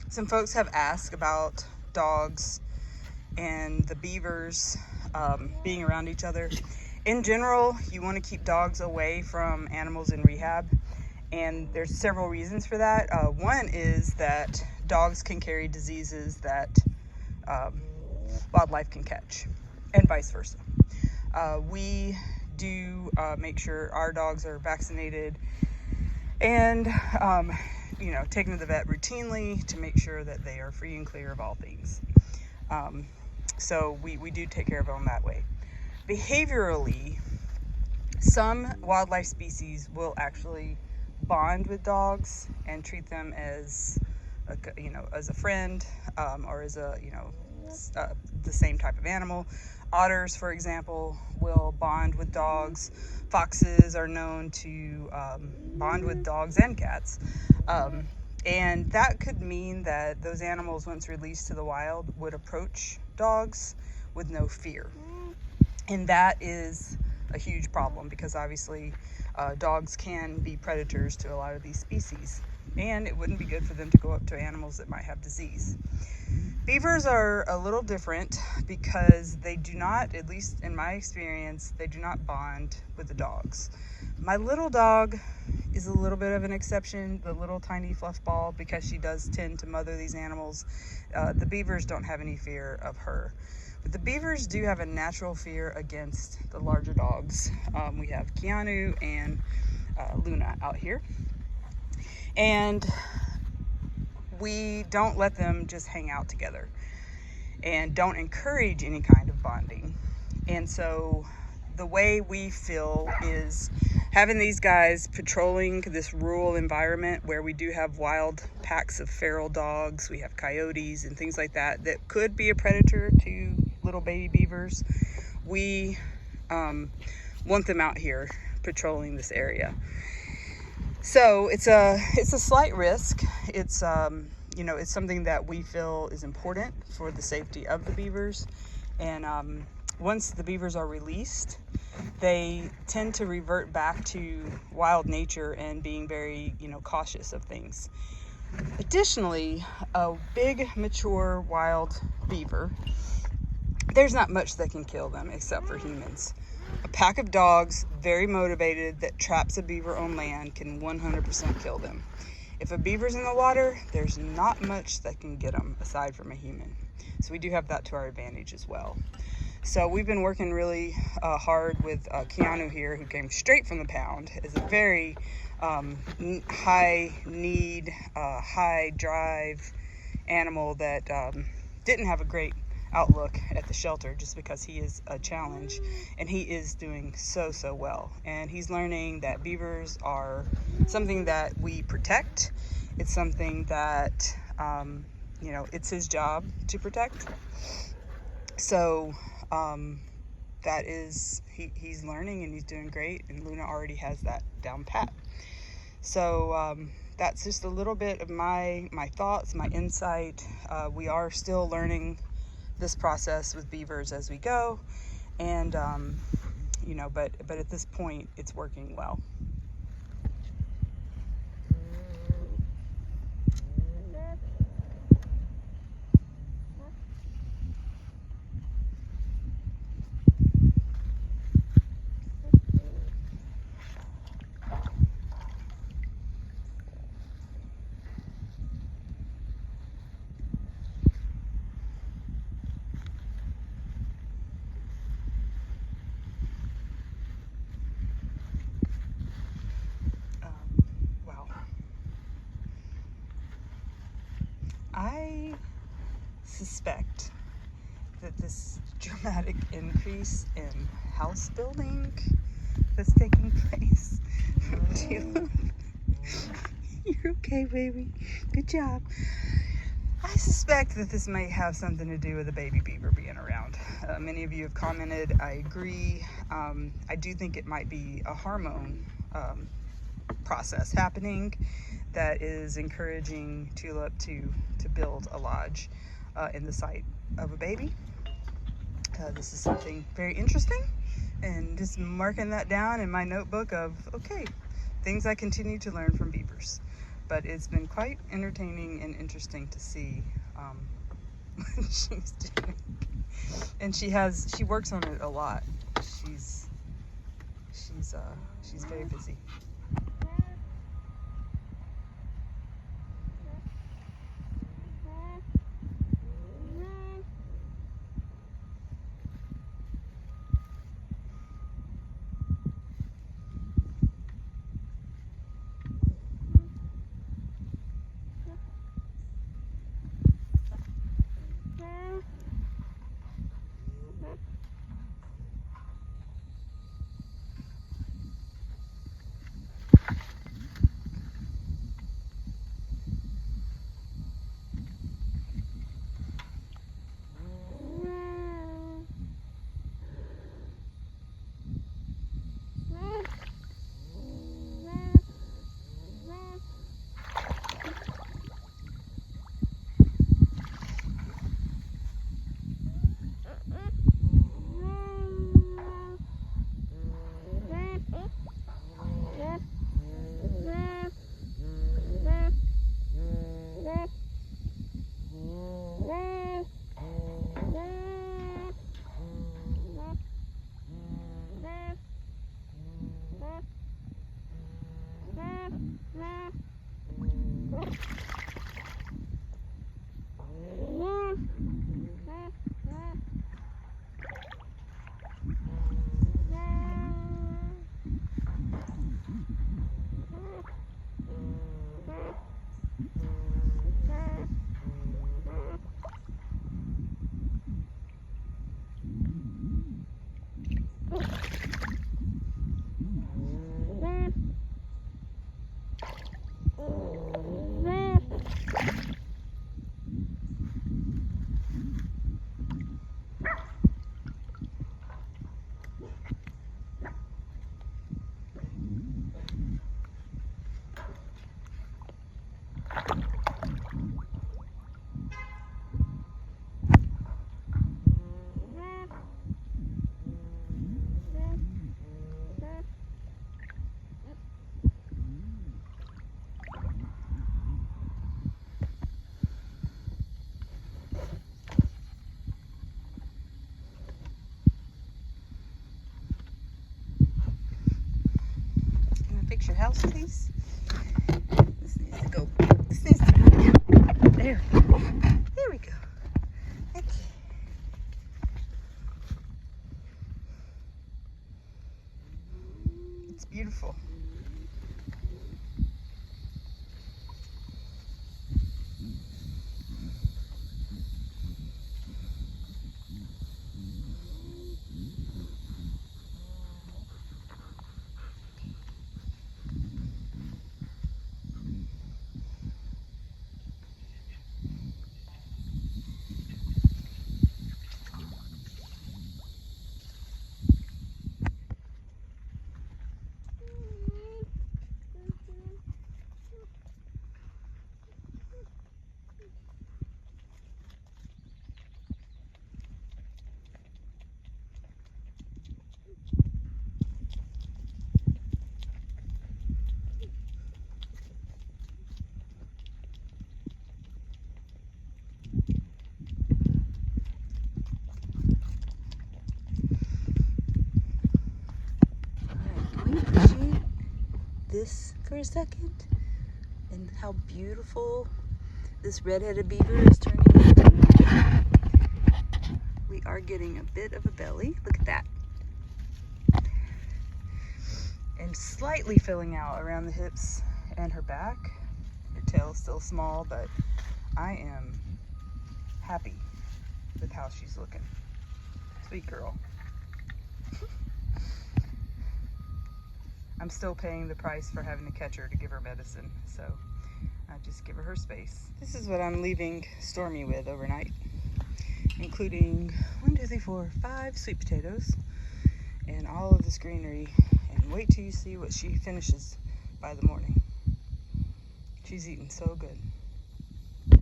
Some folks have asked about dogs and the beavers being around each other. In general, you want to keep dogs away from animals in rehab, and there's several reasons for that. One is that dogs can carry diseases that wildlife can catch, and vice versa. We do make sure our dogs are vaccinated and taken to the vet routinely to make sure that they are free and clear of all things. So we do take care of them that way. Behaviorally, some wildlife species will actually bond with dogs and treat them as a friend, or as the same type of animal. Otters, for example, will bond with dogs. Foxes are known to bond with dogs and cats. And that could mean that those animals, once released to the wild, would approach dogs with no fear. And that is a huge problem because obviously dogs can be predators to a lot of these species. And it wouldn't be good for them to go up to animals that might have disease. Beavers are a little different because they do not, at least in my experience, they do not bond with the dogs. My little dog is a little bit of an exception, the little tiny fluff ball, because she does tend to mother these animals. The beavers don't have any fear of her. But the beavers do have a natural fear against the larger dogs. We have Keanu and Luna out here. And we don't let them just hang out together and don't encourage any kind of bonding. And so the way we feel is having these guys patrolling this rural environment where we do have wild packs of feral dogs, we have coyotes and things like that that could be a predator to little baby beavers. We want them out here patrolling this area. So it's a slight risk. It's something that we feel is important for the safety of the beavers. And once the beavers are released, they tend to revert back to wild nature and being very, cautious of things. Additionally, a big, mature wild beaver, there's not much that can kill them except for humans. A pack of dogs, very motivated, that traps a beaver on land can 100% kill them. If a beaver's in the water, there's not much that can get them aside from a human. So we do have that to our advantage as well. So we've been working really hard with Keanu here, who came straight from the pound, is a very high need, high drive animal that didn't have a great outlook at the shelter just because he is a challenge, and he is doing so well. And he's learning that beavers are something that we protect. It's something that it's his job to protect. So that is he's learning, and he's doing great, and Luna already has that down pat. So that's just a little bit of my thoughts, my insight. We are still learning this process with beavers as we go, and but at this point it's working well. I suspect that this dramatic increase in house building that's taking place from Tulip. You're okay, baby. Good job. I suspect that this may have something to do with the baby beaver being around. Many of you have commented. I agree. I do think it might be a hormone process happening that is encouraging Tulip to build a lodge in the site of a baby. This is something very interesting, and just marking that down in my notebook of, okay, things I continue to learn from beavers. but it's been quite entertaining and interesting to see what she's doing. And she works on it a lot. She's very busy. Fix your house, please. This needs to go. This needs to go. There. There we go. Okay. It's beautiful. This for a second, and how beautiful this red-headed beaver is turning into. We are getting a bit of a belly. Look at that. And slightly filling out around the hips and her back. Her tail is still small, but I am happy with how she's looking. Sweet girl. I'm still paying the price for having to catch her to give her medicine, so I just give her space. This is what I'm leaving Stormy with overnight, including 1, 2, 3, 4, 5 sweet potatoes and all of this greenery. And wait till you see what she finishes by the morning. She's eating so good.